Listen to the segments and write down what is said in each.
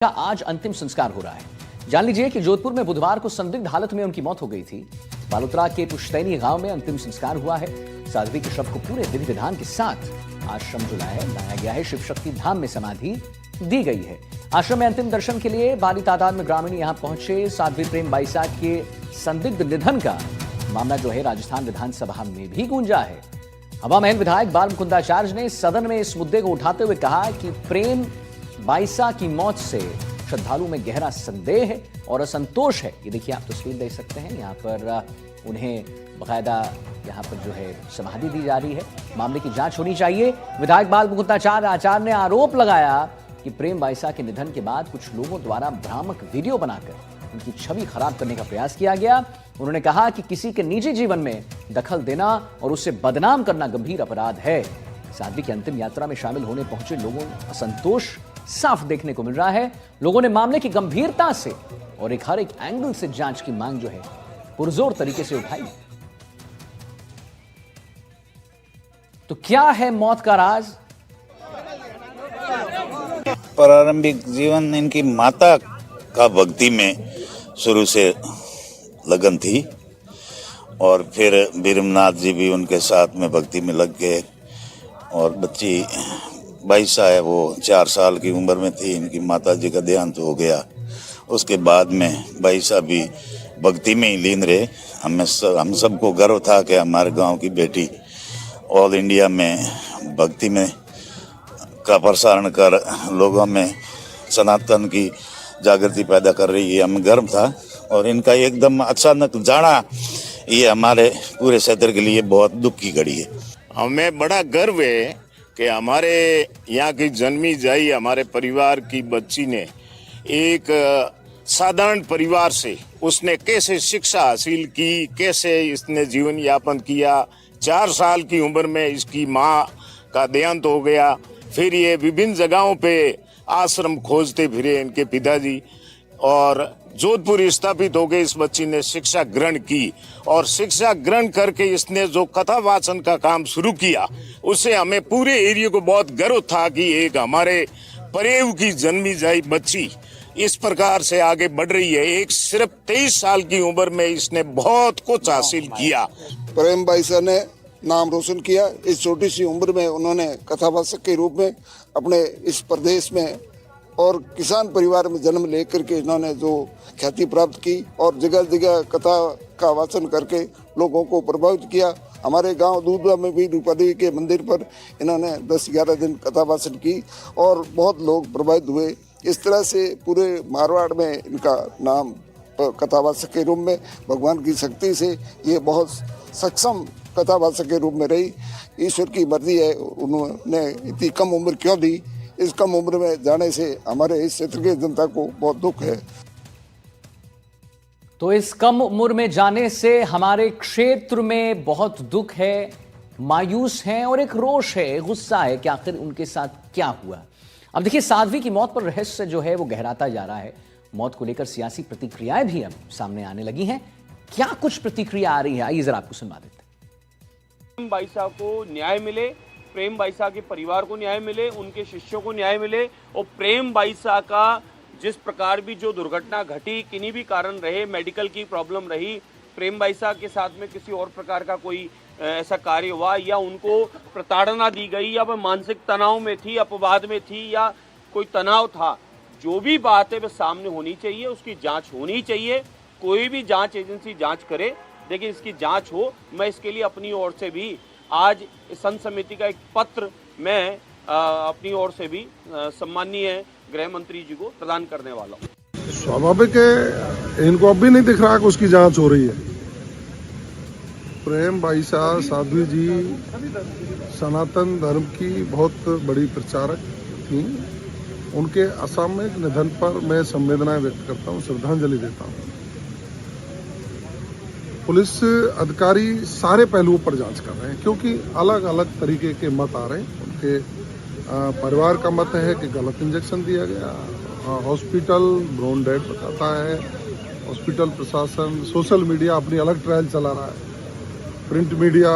का आज अंतिम संस्कार हो रहा है। जान लीजिए कि जोधपुर में बुधवार को संदिग्ध हालत में उनकी मौत हो गई थी। बालोतरा के पुश्तैनी गांव में अंतिम संस्कार हुआ है। साध्वी के शव को पूरे विधि विधान के साथ आश्रम जो है लाया गया है। शिव शक्ति धाम में समाधि दी गई है। आश्रम में अंतिम दर्शन के लिए भारी तादाद में ग्रामीण यहां पहुंचे। साध्वी प्रेम बाईसा के संदिग्ध निधन का मामला जो है राजस्थान विधानसभा में भी गूंजा है। हवा महल विधायक बाल मुकुंदाचार्य ने सदन में इस मुद्दे को उठाते हुए कहा कि प्रेम बाईसा की मौत से श्रद्धालु में गहरा संदेह है और असंतोष है। ये देखिए, आप तस्वीर देख सकते हैं। यहाँ पर उन्हें बाकायदा यहाँ पर जो है समाधि दी जा रही है। मामले की जांच होनी चाहिए। विधायक बाल मुकुंदाचार्य ने आरोप लगाया कि प्रेम बाईसा के निधन के बाद कुछ लोगों द्वारा भ्रामक वीडियो बनाकर उनकी छवि खराब करने का प्रयास किया गया। उन्होंने कहा कि किसी के निजी जीवन में दखल देना और उसे बदनाम करना गंभीर अपराध है। साध्वी की अंतिम यात्रा में शामिल होने पहुंचे लोगों में असंतोष साफ देखने को मिल रहा है। लोगों ने मामले की गंभीरता से और हर एक एंगल से जांच की मांग जो है पुरजोर तरीके से उठाई। तो क्या है मौत का राज? प्रारंभिक जीवन इनकी माता का भक्ति में शुरू से लगन थी और फिर बीरमनाथ जी भी उनके साथ में भक्ति में लग गए और बच्ची बाईसा है वो 4 साल की उम्र में थी। इनकी माता जी का देहांत हो गया। उसके बाद में बाईसा भी भक्ति में ही लीन रहे। हम सबको गर्व था कि हमारे गांव की बेटी ऑल इंडिया में भक्ति में का प्रसारण कर लोगों में सनातन की जागृति पैदा कर रही है। हमें गर्व था और इनका एकदम अचानक जाना ये हमारे पूरे क्षेत्र के लिए बहुत दुख की घड़ी है। हमें बड़ा गर्व है कि हमारे यहाँ की जन्मी जाई हमारे परिवार की बच्ची ने एक साधारण परिवार से उसने कैसे शिक्षा हासिल की, कैसे इसने जीवन यापन किया। 4 साल की उम्र में इसकी माँ का देहांत हो गया। फिर ये विभिन्न जगहों पे आश्रम खोजते फिरे इनके पिताजी और जोधपुर स्थापित हो गए। इस बच्ची ने शिक्षा ग्रहण की और शिक्षा ग्रहण करके इसने जो कथा वाचन का काम शुरू किया उससे हमें पूरे एरिया को बहुत गर्व था कि एक हमारे परेव की जन्मी जाई बच्ची इस प्रकार से आगे बढ़ रही है। एक सिर्फ 23 साल की उम्र में इसने बहुत कुछ हासिल किया। प्रेम बाईसा ने नाम रोशन किया। इस छोटी सी उम्र में उन्होंने कथावाचक के रूप में अपने इस प्रदेश में और किसान परिवार में जन्म लेकर के इन्होंने जो ख्याति प्राप्त की और जगह जगह कथा का वाचन करके लोगों को प्रभावित किया। हमारे गांव दूधवा में भी रूपा देवी के मंदिर पर इन्होंने 10-11 दिन कथा वाचन की और बहुत लोग प्रभावित हुए। इस तरह से पूरे मारवाड़ में इनका नाम कथावाचक के रूप में भगवान की शक्ति से ये बहुत सक्षम कथावाचक के रूप में रही। ईश्वर की मर्जी है, उन्होंने इतनी कम उम्र क्यों दी। इस कम उम्र में जाने से हमारे इस क्षेत्र की जनता को बहुत दुख है। तो इस कम उम्र में जाने से हमारे क्षेत्र में बहुत दुख है, मायूस है और एक रोष है, गुस्सा है कि आखिर उनके साथ क्या हुआ। अब देखिए, साध्वी की मौत पर रहस्य जो है वो गहराता जा रहा है। मौत को लेकर सियासी प्रतिक्रियाएं भी अब सामने आने लगी हैं। क्या कुछ प्रतिक्रिया आ रही है, आइए जरा आपको सुनवा देते हैं। प्रेम बाईसा को न्याय मिले, प्रेम बाईसा के परिवार को न्याय मिले, उनके शिष्यों को न्याय मिले और प्रेम बाईसा का जिस प्रकार भी जो दुर्घटना घटी, किन्हीं भी कारण रहे, मेडिकल की प्रॉब्लम रही, प्रेम बाईसा के साथ में किसी और प्रकार का कोई ऐसा कार्य हुआ या उनको प्रताड़ना दी गई या वह मानसिक तनाव में थी, अपवाद में थी या कोई तनाव था, जो भी बात है वह सामने होनी चाहिए, उसकी जाँच होनी चाहिए। कोई भी जाँच एजेंसी जाँच करे, लेकिन इसकी जाँच हो। मैं इसके लिए अपनी ओर से भी आज संत समिति का एक पत्र मैं अपनी ओर से भी सम्माननीय गृह मंत्री जी को प्रदान करने वाला हूँ। स्वाभाविक है, इनको अब भी नहीं दिख रहा कि उसकी जांच हो रही है। प्रेम बाईसा साध्वी जी सनातन धर्म की बहुत बड़ी प्रचारक थी। उनके असामयिक निधन पर मैं संवेदनाएं व्यक्त करता हूँ, श्रद्धांजलि देता हूँ। पुलिस अधिकारी सारे पहलुओं पर जांच कर रहे हैं क्योंकि अलग अलग तरीके के मत आ रहे हैं। उनके परिवार का मत है कि गलत इंजेक्शन दिया गया, हॉस्पिटल ब्रोन डेड बताता है, हॉस्पिटल प्रशासन, सोशल मीडिया अपनी अलग ट्रायल चला रहा है, प्रिंट मीडिया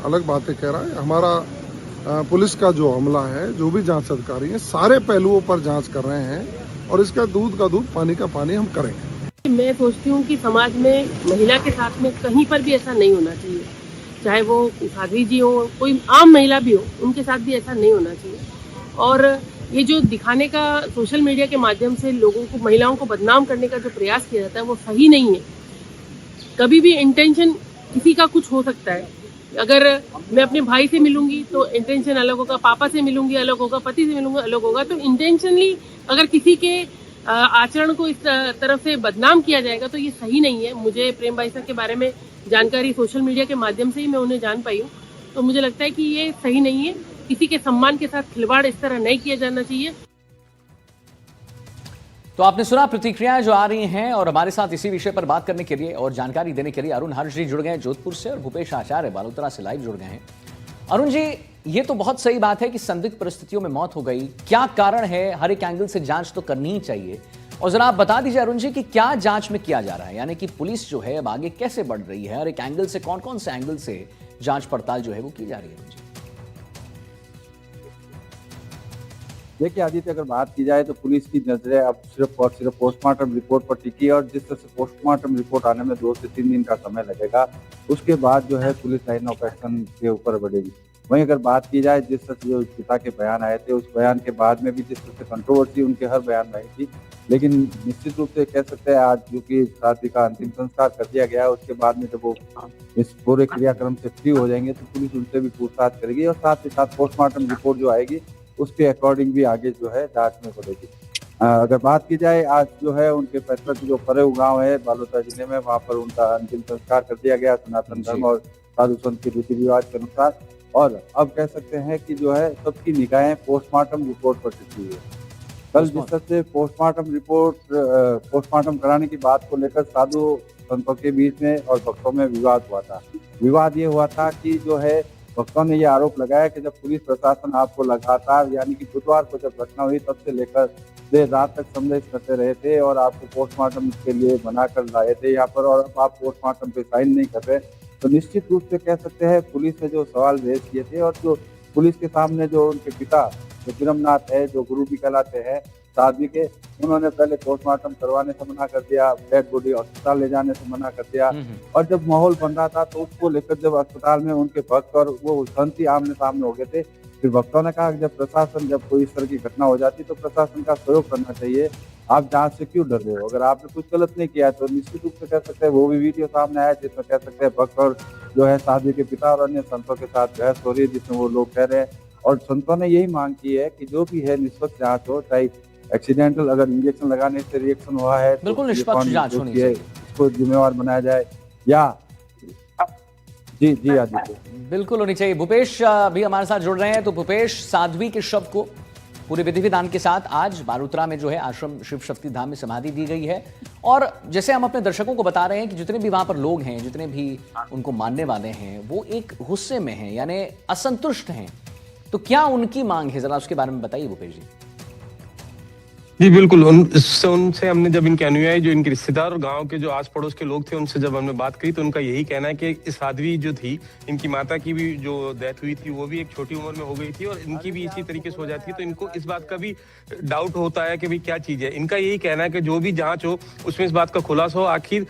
अलग बातें कह रहा है। हमारा पुलिस का जो अमला है, जो भी जांच अधिकारी है, सारे पहलुओं पर जांच कर रहे हैं और इसका दूध का दूध पानी का पानी हम करेंगे। मैं सोचती हूँ कि समाज में महिला के साथ में कहीं पर भी ऐसा नहीं होना चाहिए, चाहे वो साध्वी जी हो, कोई आम महिला भी हो, उनके साथ भी ऐसा नहीं होना चाहिए। और ये जो दिखाने का सोशल मीडिया के माध्यम से लोगों को, महिलाओं को बदनाम करने का जो प्रयास किया जाता है वो सही नहीं है। कभी भी इंटेंशन किसी का कुछ हो सकता है। अगर मैं अपने भाई से मिलूंगी तो इंटेंशन अलग होगा, पापा से मिलूंगी अलग होगा, पति से मिलूंगा अलग होगा। तो इंटेंशनली अगर किसी के आचरण को इस तरफ से बदनाम किया जाएगा तो ये सही नहीं है। मुझे प्रेम बाईसा के बारे में जानकारी सोशल मीडिया के माध्यम से ही मैं उन्हें जान पाई हूँ, तो मुझे लगता है कि ये सही नहीं है। किसी के सम्मान के साथ खिलवाड़ इस तरह नहीं किया जाना चाहिए। तो आपने सुना प्रतिक्रियाएं जो आ रही हैं, और हमारे साथ इसी विषय पर बात करने के लिए और जानकारी देने के लिए अरुण हर्ष जी जुड़ गए हैं जोधपुर से, और भूपेश आचार्य बालोतरा से लाइव जुड़ गए हैं। अरुण जी, ये तो बहुत सही बात है कि संदिग्ध परिस्थितियों में मौत हो गई, क्या कारण है, हर एक एंगल से जांच तो करनी ही चाहिए। और जरा आप बता दीजिए अरुण जी कि क्या जांच में किया जा रहा है, यानी कि पुलिस जो है अब आगे कैसे बढ़ रही है, हर एक एंगल से, कौन कौन से एंगल से जांच पड़ताल जो है वो की जा रही है। अरुण जी देखिए आदित्य, अगर बात की जाए तो पुलिस की नजरें अब सिर्फ और सिर्फ पोस्टमार्टम रिपोर्ट पर टिकी है, और जिस तरह से पोस्टमार्टम रिपोर्ट आने में 2 से 3 दिन का समय लगेगा, उसके बाद जो है पुलिस लाइन ऑफ एक्शन के ऊपर बढ़ेगी। वहीं अगर बात की जाए जिस तरह से जो पिता के बयान आए थे, उस बयान के बाद में भी जिस तरह से कंट्रोवर्सी उनके हर बयान में आई थी, लेकिन निश्चित रूप से कह सकते हैं आज जो कि साध्वी का अंतिम संस्कार कर दिया गया है, उसके बाद में जब वो इस पूरे क्रियाक्रम से फ्री हो जाएंगे तो पुलिस उनसे भी पूछताछ करेगी, और साथ ही साथ पोस्टमार्टम रिपोर्ट जो आएगी उसके अकॉर्डिंग भी आगे जो है जांच में बढ़ेगी। अगर बात की जाए आज जो है उनके पैतृक जो परेव गांव है बालोतरा जिले में, वहां पर उनका अंतिम संस्कार कर दिया गया सनातन धर्म और साधु संत के रीति रिवाज के अनुसार। और अब कह सकते हैं कि जो है सबकी निगाहें पोस्टमार्टम रिपोर्ट पर टिकी हुई है। कल जिस तरह से पोस्टमार्टम कराने की बात को लेकर साधु संतों के बीच में और भक्तों में विवाद हुआ था। विवाद ये हुआ था कि जो है भक्तों ने ये आरोप लगाया कि जब पुलिस प्रशासन आपको लगातार, यानी कि बुधवार को जब घटना हुई तब से लेकर देर रात तक संदेश करते रहे थे और आपको पोस्टमार्टम के लिए बना कर लाए थे यहाँ पर, और अब आप पोस्टमार्टम पे साइन नहीं कर रहे, तो निश्चित रूप से कह सकते हैं पुलिस ने जो सवाल रेज किए थे, और जो पुलिस के सामने जो उनके पिता जो बिरमनाथ है, जो गुरु भी कहलाते हैं साध्वी के, उन्होंने पहले पोस्टमार्टम करवाने से मना कर दिया, डेड बॉडी अस्पताल ले जाने से मना कर दिया। और जब माहौल बन रहा था तो उसको लेकर जब अस्पताल में उनके भक्त और वो संत ही आमने सामने हो गए थे, फिर भक्तों ने कहा कि जब प्रशासन, जब कोई इस तरह की घटना हो जाती तो प्रशासन का सहयोग करना चाहिए, आप जांच से क्यों डर रहे हो, अगर आपने कुछ गलत नहीं किया तो निश्चित रूप से कह सकते हैं वो भी वीडियो सामने आया जिसमें कह सकते हैं भक्त और जो है साध्वी के पिता और अन्य संतों के साथ बहस हो रही है, जिसमें वो लोग कह रहे हैं, और संतों ने यही मांग की है कि जो भी है निष्पक्ष जांच हो, चाहे एक्सीडेंटल अगर इंजेक्शन लगाने से रिएक्शन हुआ है तो बिल्कुल निष्पक्ष जांच होनी चाहिए, इसको जिम्मेवार बनाया जाए, या जी आदित्य बिल्कुल होनी चाहिए। भूपेश भी हमारे साथ जुड़ रहे हैं। तो भूपेश, साध्वी के शव को पूरे विधि विधान के साथ आज बालोतरा में जो है आश्रम शिव शक्ति धाम में समाधि दी गई है, और जैसे हम अपने दर्शकों को बता रहे हैं कि जितने भी वहां पर लोग हैं, जितने भी उनको मानने वाले हैं, वो एक गुस्से में हैं, यानी असंतुष्ट हैं। तो क्या उनकी मांग है, जरा उसके बारे में बताइए भूपेश जी। जी बिल्कुल, उनसे हमने जब इनके अनुयायी, जो इनके रिश्तेदार और गांव के जो आस पड़ोस के लोग थे, उनसे जब हमने बात करी तो उनका यही कहना है कि इस साध्वी जो थी, इनकी माता की भी जो डेथ हुई थी वो भी एक छोटी उम्र में हो गई थी, और इनकी भी इसी तरीके से हो जाती है, तो इनको इस बात का भी डाउट होता है कि भाई क्या चीज है। इनका यही कहना है कि जो भी जांच हो उसमें इस बात का खुलासा हो, आखिर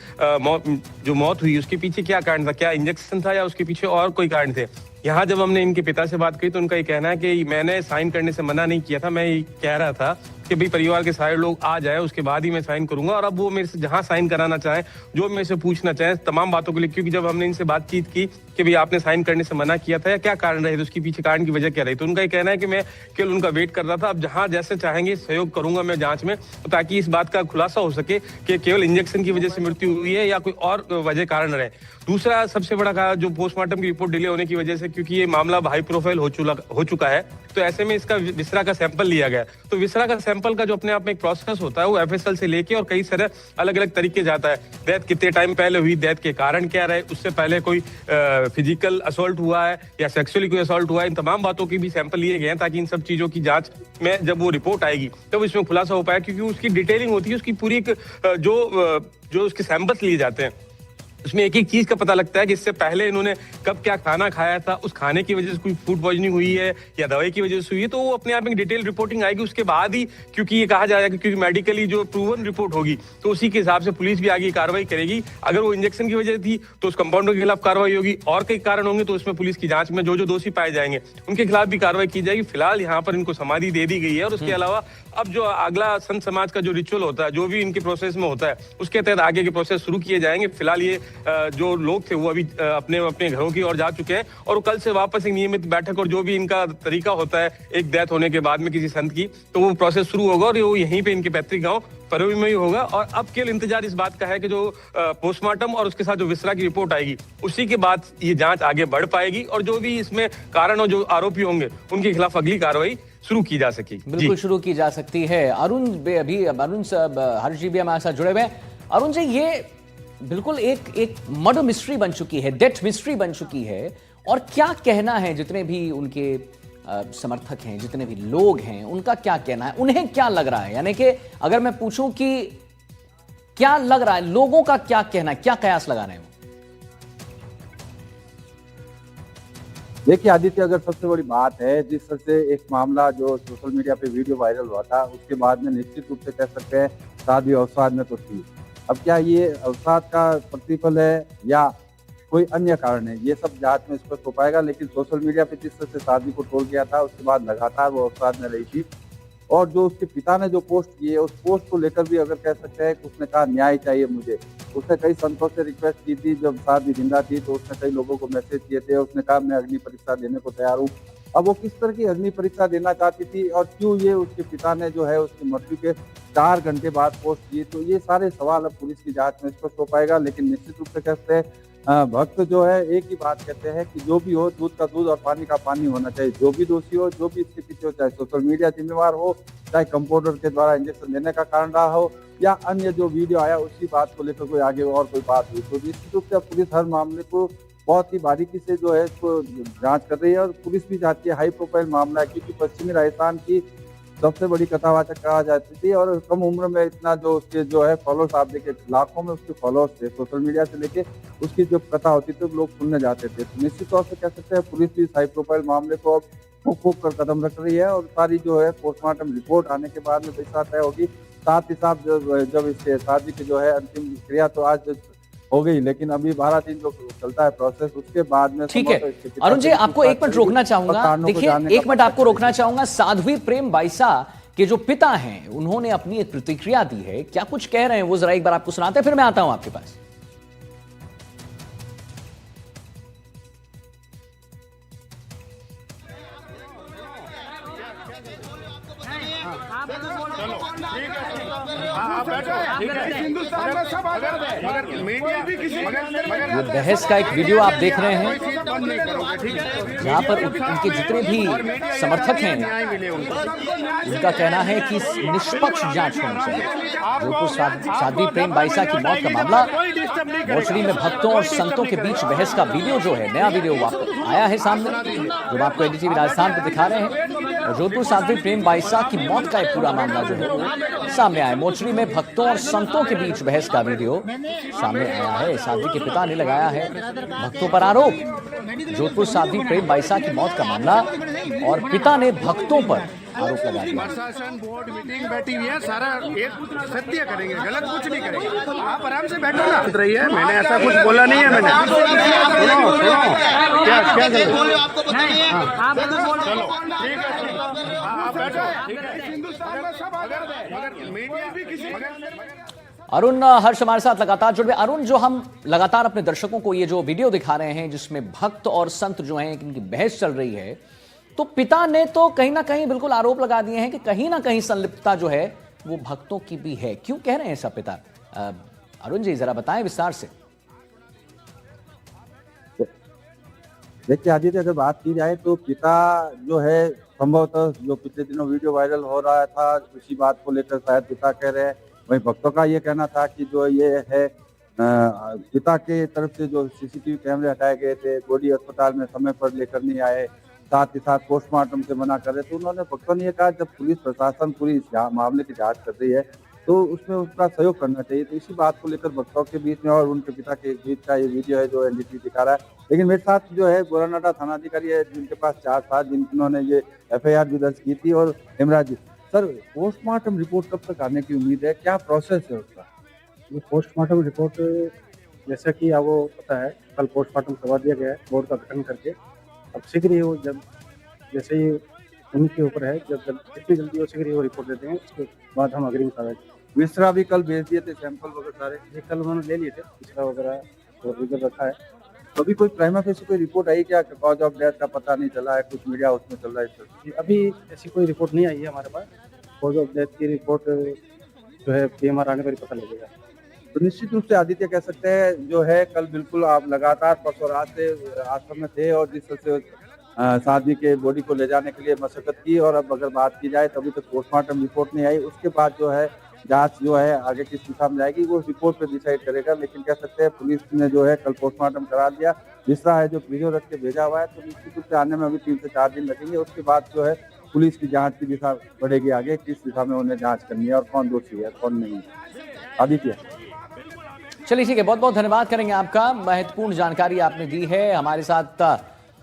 जो मौत हुई उसके पीछे क्या कारण था, क्या इंजेक्शन था या उसके पीछे और कोई कारण थे। यहाँ जब हमने इनके पिता से बात की तो उनका ये कहना है कि मैंने साइन करने से मना नहीं किया था, मैं ये कह रहा था कि भाई परिवार के सारे लोग आ जाए उसके बाद ही मैं साइन करूंगा, और अब वो मेरे से जहां साइन कराना चाहे, जो मेरे से पूछना चाहे तमाम बातों के लिए, क्योंकि जब हमने इनसे बातचीत की कि भाई आपने साइन करने से मना किया था या क्या कारण रहे, तो उसके पीछे कारण की वजह क्या रही, तो उनका ये कहना है कि मैं केवल उनका वेट कर रहा था, अब जहां जैसे चाहेंगे सहयोग करूंगा मैं जांच में, ताकि इस बात का खुलासा हो सके कि केवल इंजेक्शन की वजह से मृत्यु हुई है या कोई और वजह कारण रहे। दूसरा सबसे बड़ा कहा, जो पोस्टमार्टम की रिपोर्ट डिले होने की वजह से, क्योंकि ये मामला हाई प्रोफाइल हो चुका है, तो ऐसे में इसका विसरा का सैंपल लिया गया, तो विसरा का सैंपल का जो अपने आप में एक प्रोसेस होता है वो एफएसएल से लेके और कई सारे अलग अलग तरीके जाता है। डेथ कितने टाइम पहले हुई, डेथ के कारण क्या रहे, उससे पहले कोई फिजिकल असॉल्ट हुआ है या सेक्सुअली कोई असॉल्ट हुआ है, इन तमाम बातों की भी सैंपल लिए गए हैं, ताकि इन सब चीजों की जांच में जब वो रिपोर्ट आएगी तब तो इसमें खुलासा हो पाया, क्योंकि उसकी डिटेलिंग होती है, उसकी पूरी एक जो उसके सैंपल्स लिए जाते हैं उसमें एक एक चीज का पता लगता है कि इससे पहले इन्होंने कब क्या खाना खाया था, उस खाने की वजह से कोई फूड पॉइजनिंग हुई है या दवाई की वजह से हुई है, तो वो अपने आप में डिटेल रिपोर्टिंग आएगी उसके बाद ही, क्योंकि ये कहा जाएगा क्योंकि मेडिकली जो प्रूवन रिपोर्ट होगी तो उसी के हिसाब से पुलिस भी आगे कार्रवाई करेगी। अगर वो इंजेक्शन की वजह थी तो उस कंपाउंडर के खिलाफ कार्रवाई होगी, और कई कारण होंगे तो उसमें पुलिस की जांच में जो जो दोषी पाए जाएंगे उनके खिलाफ भी कार्रवाई की जाएगी। फिलहाल यहाँ पर इनको समाधि दे दी गई है, और उसके अलावा अब जो अगला संत समाज का जो रिचुअल होता है, जो भी इनके प्रोसेस में होता है, उसके तहत आगे के प्रोसेस शुरू किए जाएंगे। फिलहाल ये जो लोग थे वो अभी अपने अपने घरों की ओर जा चुके हैं, और कल से वापस एक नियमित बैठक और जो भी इनका तरीका होता है एक डेथ होने के बाद में किसी संत की, तो वो प्रोसेस शुरू होगा और वो यहीं पे इनके पैतृक गांव परवी में ही होगा। और अब केवल इंतजार इस बात का है कि जो पोस्टमार्टम और उसके साथ जो विसरा की रिपोर्ट आएगी उसी के बाद ये जांच आगे बढ़ पाएगी, और जो भी इसमें कारण और जो आरोपी होंगे उनके खिलाफ अगली कार्रवाई शुरू की जा सकेगी। बिल्कुल शुरू की जा सकती है। अरुण हर्ष जी भी हमारे साथ जुड़े हुए हैं। अरुण जी, ये बिल्कुल एक मर्डर मिस्ट्री बन चुकी है, डेथ मिस्ट्री बन चुकी है, और क्या कहना है जितने भी उनके समर्थक हैं, जितने भी लोग हैं, उनका क्या कहना है, उन्हें क्या लग रहा है? यानी कि अगर मैं पूछूं कि क्या लग रहा है, लोगों का क्या कहना है, क्या कयास लगा रहे हैं? देखिए आदित्य, अगर सबसे बड़ी बात है जिस तरह से एक मामला जो सोशल मीडिया पे वीडियो वायरल हुआ था, उसके बाद में निश्चित रूप से कह सकते हैं शादी अवसाद में तो थी। अब क्या ये अवसाद का प्रतिफल है या कोई अन्य कारण है, ये सब जांच में स्पष्ट हो पाएगा। लेकिन सोशल मीडिया पे जिस तरह से शादी को ट्रोल किया था, उसके बाद लगातार वो अवसाद में रही थी, और जो उसके पिता ने जो पोस्ट की है, उस पोस्ट को लेकर भी अगर कह सकते हैं कि उसने कहा न्याय चाहिए मुझे। उसने कई संतों से रिक्वेस्ट की थी, जब शादी जिंदा थी तो उसने कई लोगों को मैसेज किए थे, उसने कहा मैं अग्नि परीक्षा देने को तैयार हूँ। अब वो किस तरह की अग्नि परीक्षा देना चाहती थी और क्यों ये उसके पिता ने जो है उसकी मृत्यु के 4 घंटे बाद पोस्ट की, तो ये सारे सवाल अब पुलिस की जांच में स्पष्ट हो पाएगा। लेकिन निश्चित रूप से कहते हैं भक्त जो है एक ही बात कहते हैं कि जो भी हो दूध का दूध और पानी का पानी होना चाहिए। जो भी दोषी हो, जो भी इसके पीछे हो, चाहे सोशल मीडिया जिम्मेवार हो, चाहे कंपाउंडर के द्वारा इंजेक्शन देने का कारण रहा हो, या अन्य जो वीडियो आया उसी बात को लेकर कोई आगे और कोई बात हुई, तो निश्चित रूप से पुलिस हर मामले को बहुत ही बारीकी से जो है इसको जांच कर रही है, और पुलिस भी चाहती है हाई प्रोफाइल मामला है, क्योंकि पश्चिमी राजस्थान की सबसे बड़ी कथावाचक कहा जाती थी, और कम उम्र में इतना जो उसके जो है फॉलोअर्स, आप देखिए लाखों में उसके फॉलोअर्स थे, सोशल मीडिया से लेके उसकी जो कथा होती थी लोग सुनने जाते थे। तो निश्चित तौर से कह सकते हैं पुलिस भी हाई प्रोफाइल मामले को अब फूक कर कदम रख रही है, और सारी जो है पोस्टमार्टम रिपोर्ट आने के बाद में दिशा तय होगी। साथ ही साथ जब इसके शादी की जो है अंतिम क्रिया तो आज हो गई, लेकिन अभी 12 दिन जो चलता है प्रोसेस, उसके बाद में ठीक है। अरुण जी, आपको एक मिनट रोकना चाहूंगा, देखिए एक मिनट आपको रोकना चाहूंगा। साध्वी प्रेम बाइसा के जो पिता हैं उन्होंने अपनी एक प्रतिक्रिया दी है, क्या कुछ कह रहे हैं वो जरा एक बार आपको सुनाते हैं, फिर मैं आता हूं आपके पास। ये बहस का एक वीडियो आप देख रहे हैं जहां पर उनके जितने भी समर्थक हैं उनका कहना है कि निष्पक्ष जांच होनी चाहिए। जोधपुर साध्वी प्रेम बाइसा की मौत का मामला, मोर्चरी में भक्तों और संतों के बीच बहस का वीडियो जो है, नया वीडियो आया है सामने, जो आपको एनडीटीवी राजस्थान पर दिखा रहे हैं। जोधपुर साध्वी प्रेम बाइसा की मौत का एक पूरा मामला जो है वो सामने आया। मोर्चरी में भक्तों और संतों के बीच बहस का वीडियो सामने आया है। साध्वी के पिता ने लगाया है भक्तों पर आरोप। जोधपुर साध्वी प्रेम बाइसा की मौत का मामला और पिता ने भक्तों पर आरोप लगा दिया। प्रशासन बोर्ड मीटिंग बैठी हुई है, सारा एक सत्य करेंगे, गलत कुछ नहीं करेंगे। आप आराम से बैठो ना। रही है, मैंने ऐसा कुछ बोला नहीं है। मैंने अरुण हर्ष हमारे साथ लगातार जुड़ गए। अरुण, जो हम लगातार अपने दर्शकों को ये जो वीडियो दिखा रहे हैं जिसमें भक्त और संत जो हैं इनकी बहस चल रही है, तो पिता ने तो कहीं ना कहीं बिल्कुल आरोप लगा दिए हैं कि कहीं ना कहीं संलिप्तता जो है वो भक्तों की भी है। क्यों कह रहे हैं ऐसा पिता? अरुण जी जरा बताएं विस्तार से। देखिए आदित्य, अगर बात की जाए तो पिता जो है संभवतः जो पिछले दिनों वीडियो वायरल हो रहा था उसी बात को लेकर शायद पिता कह रहे हैं। वहीं भक्तों का ये कहना था कि जो ये है पिता के तरफ से जो सीसीटीवी कैमरे हटाए गए थे, बॉडी अस्पताल में समय पर लेकर नहीं आए, साथ ही साथ पोस्टमार्टम से मना कर रहे, तो उन्होंने भक्तों ने ये कहा जब पुलिस प्रशासन पूरी इस मामले की जांच कर रही है तो उसमें उसका सहयोग करना चाहिए। तो इसी बात को लेकर भक्तों के बीच में और उनके पिता के बीच का ये वीडियो है जो एनडीटीवी दिखा रहा है। लेकिन मेरे साथ जो है गोरानाडा थानाधिकारी है जिनके पास चार्ज था, जिन्होंने ये एफआईआर भी दर्ज की थी। और हेमराज जी, सर पोस्टमार्टम रिपोर्ट कब तक आने की उम्मीद है, क्या प्रोसेस है उसका? ये पोस्टमार्टम रिपोर्ट जैसा कि आपको पता है कल पोस्टमार्टम करवा दिया गया है बोर्ड का गठन करके। अब शीघ्र ही वो जब जैसे ही उनके ऊपर है, जब जितनी जल्दी हो शीघ्र ही वो रिपोर्ट देते हैं, उसके बाद हम अग्रिम कार्रवाई। विस्रा भी कल भेज दिए थे सैंपल वगैरह सारे, ये कल उन्होंने ले लिए थे पिछला वगैरह और रिजल्ट रखा है। अभी कोई प्राइमा फेसी कोई रिपोर्ट आई क्या? कॉज ऑफ डेथ का पता नहीं चला है, कुछ मीडिया उसमें चल रहा है इस तरह। कि अभी ऐसी कोई रिपोर्ट नहीं आई है हमारे पास। कॉज ऑफ डेथ की रिपोर्ट जो है पीएमआर आने पर ही पता लगेगा। तो निश्चित रूप से आदित्य कह सकते हैं जो है कल बिल्कुल आप लगातार परसों रात से आश्रम में थे और जिस तरह से साध्वी के बॉडी को ले जाने के लिए मशक्कत की। और अब अगर बात की जाए तो अभी तक पोस्टमार्टम रिपोर्ट नहीं आई, उसके बाद जो है जांच जो है आगे किस दिशा में जाएगी वो रिपोर्ट पे डिसाइड करेगा। लेकिन कह सकते हैं पुलिस ने जो है कल पोस्टमार्टम करा दिया। विस्रा है जो वीडियो रख के भेजा हुआ है, तो निश्चित रूप से आने में अभी 3 से 4 दिन लगेंगे। उसके बाद जो है पुलिस की जांच की दिशा बढ़ेगी आगे, किस दिशा में उन्हें जांच करनी है और कौन दोषी है कौन नहीं। आदित्य, चलिए ठीक है, बहुत बहुत धन्यवाद करेंगे आपका, महत्वपूर्ण जानकारी आपने दी है हमारे साथ।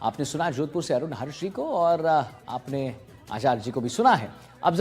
आपने सुना जोधपुर से अरुण हर्ष जी को और आपने आचार्य जी को भी सुना है। अब